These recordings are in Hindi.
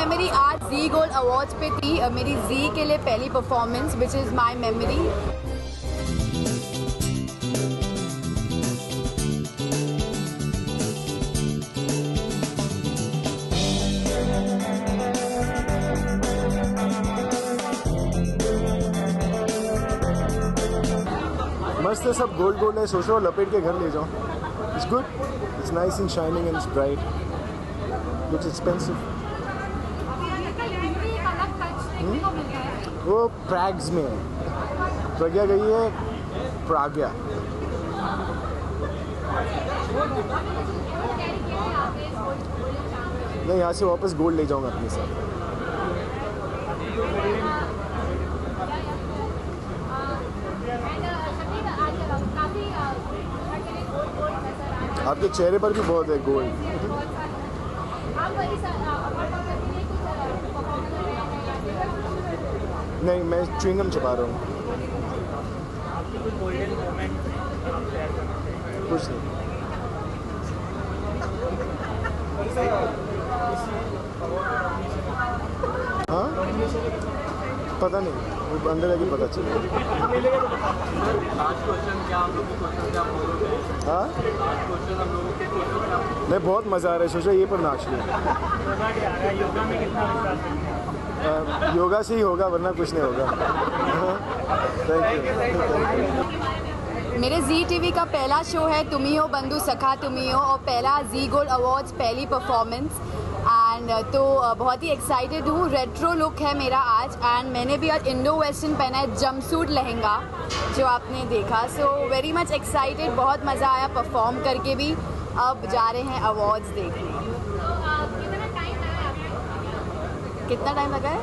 मेरी आज जी गोल्ड अवार्ड्स पे थी, मेरी जी के लिए पहली performance which is my memory. मस्त है, सब गोल्ड गोल्ड है, सोचो लपेट के घर ले जाओ। It's good, it's nice and shining and it's bright, looks expensive. वो प्रैग्स में है, प्रज्ञा गई है प्राग्या। मैं यहाँ से वापस गोल्ड ले जाऊँगा अपने साथ। आपके चेहरे पर भी बहुत है गोल्ड। नहीं, मैं च्युइंगम छुपा रहा हूँ। कुछ नहीं। हाँ, पता नहीं, वो अंदर आके पता चलेगा। हाँ, नहीं, बहुत मज़ा आ रहा है, सोचा ये पर नाच लिया। योगा से ही होगा, वरना कुछ नहीं होगा। Thank you. मेरे जी टीवी का पहला शो है तुम ही हो बंधु सखा तुम ही हो, और पहला जी गोल्ड अवार्ड्स पहली परफॉर्मेंस। एंड तो बहुत ही एक्साइटेड हूँ। रेट्रो लुक है मेरा आज, एंड मैंने भी आज इंडो वेस्टर्न पहना है, जंपसूट लहंगा जो आपने देखा। सो वेरी मच एक्साइटेड, बहुत मज़ा आया परफॉर्म करके भी। अब जा रहे हैं अवार्ड्स देखने। कितना टाइम लगा है?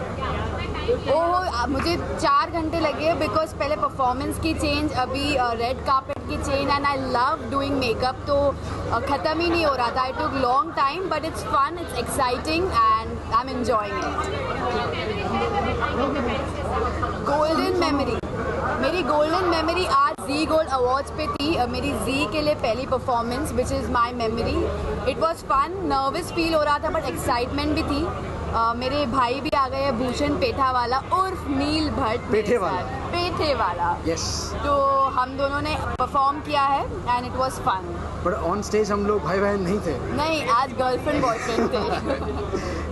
ओह, मुझे 4 घंटे लगे, बिकॉज पहले परफॉर्मेंस की चेंज, अभी रेड कार्पेट की change, and I love doing makeup, तो ख़त्म ही नहीं हो रहा था। I took long time, but it's fun, it's exciting and I am enjoying it. Golden memory, मेरी गोल्डन मेमोरी आज जी गोल्ड अवार्ड्स पे थी, मेरी जी के लिए पहली performance which is my memory. It was fun, nervous feel हो रहा था, बट एक्साइटमेंट भी थी। मेरे भाई भी आ गए हैं, भूषण पेठा वाला उर्फ नील भट्ट, पेठे वाला यस। तो हम दोनों ने परफॉर्म किया है and it was fun. But on stage हम लोग भाई बहन नहीं थे। नहीं, आज गर्लफ्रेंड बॉयफ्रेंड थे।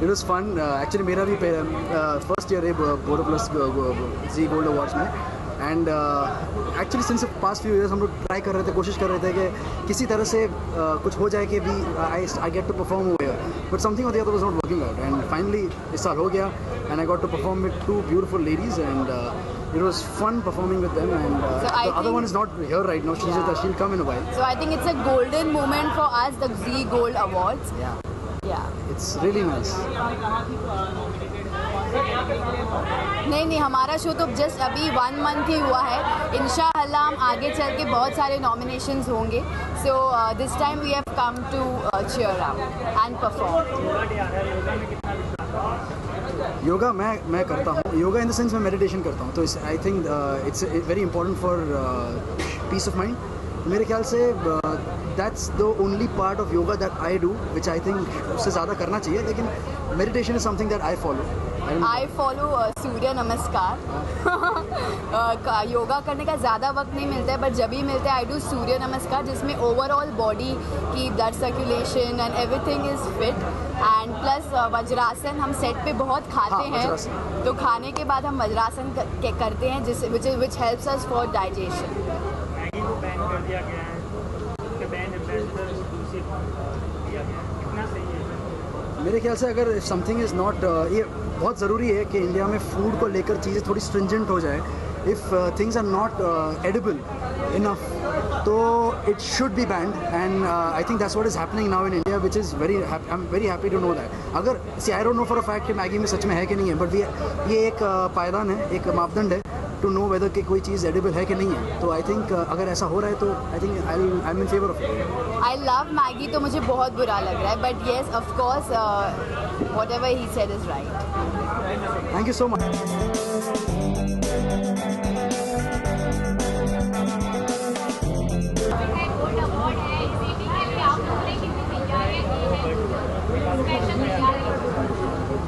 It was fun. एक्चुअली मेरा भी फर्स्ट ईयर है Boroplus G gold awards में, and actually since past few years हम लोग ट्राई कर रहे थे, कोशिश कर रहे थे कि किसी तरह से कुछ हो जाए कि we I get to perform over, but something or the other was not working out, and finally इस साल हो गया, and I got to perform with 2 beautiful ladies, and it was fun performing with them, and so the other one is not here right now. She'll come in a while. So I think it's a golden moment for us, the Zee Gold Awards. Yeah. It's really nice. नहीं, हमारा शो तो जस्ट अभी 1 मंथ ही हुआ है। इंशाअल्लाह हम आगे चल के बहुत सारे नॉमिनेशंस होंगे। So this time we have come to cheer up and perform. Yoga मैं करता हूँ, योगा इन द सेंस मैं मेडिटेशन करता हूँ, तो I think it's very important for peace of mind. मेरे ख्याल से that's the only part of yoga that I do, which I think उससे ज़्यादा करना चाहिए, लेकिन meditation is something that I follow surya namaskar. Yoga करने का ज़्यादा वक्त नहीं मिलता है, बट जब भी मिलता है आई डू सूर्य नमस्कार, जिसमें ओवरऑल बॉडी की blood circulation and everything is fit, and plus vajrasana हम सेट पे बहुत खाते हैं, तो खाने के बाद हम वज्रासन करते हैं, जिस which helps us for digestion. Maggi को बैन कर दिया गया है, उसके बैन एम्बेसडर दिया गया, कितना सही है? मेरे ख्याल से अगर समथिंग इज़ नॉट, ये बहुत ज़रूरी है कि इंडिया में फूड को लेकर चीज़ें थोड़ी स्ट्रिंजेंट हो जाए। If things are not edible enough, तो it should be banned, and I think that's what is happening now in India, which is I am very happy to know that. अगर I don't know for a fact कि मैगी में सच में है कि नहीं है, बट ये एक पायदान है, एक मापदंड है टू नो वेदर कि कोई चीज़ एडिबल है कि नहीं है। तो आई थिंक अगर ऐसा हो रहा है तो I think I am in favour of it. I love Maggi, तो मुझे बहुत बुरा लग रहा है, but yes of course whatever he said is right. Thank you so much.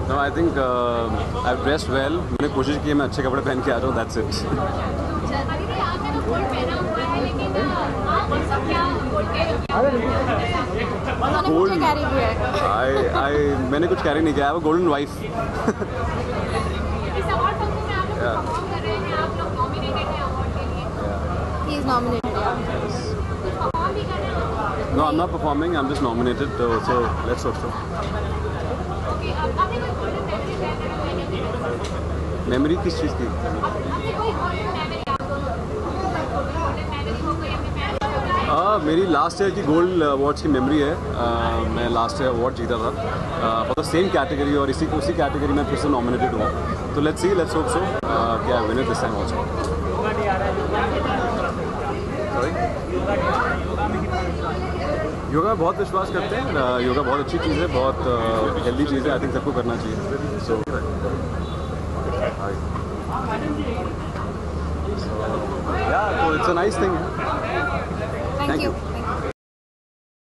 No, I think I've dressed well. मैंने कोशिश की है मैं अच्छे कपड़े पहन के आ जाऊँ. That's it. गोल्ड कैरी किया है. मैंने कुछ कैरी नहीं किया. I have a golden wife. He is nominated. No, I'm not performing. I'm just nominated. So let's hope so. Memory किस चीज़ की? मेरी लास्ट ईयर की गोल्ड अवार्ड्स की मेमोरी है. मैं लास्ट ईयर अवार्ड जीता था फॉर द सेम कैटेगरी और उसी कैटेगरी में फिर से नॉमिनेटेड हुआ. तो let's see, let's hope so कि I win it this time also. Yoga में बहुत विश्वास करते हैं. योगा बहुत अच्छी चीज़ है, बहुत हेल्दी चीज़ है. आई थिंक सबको करना चाहिए. सो या तो it's a nice thing. Thank you.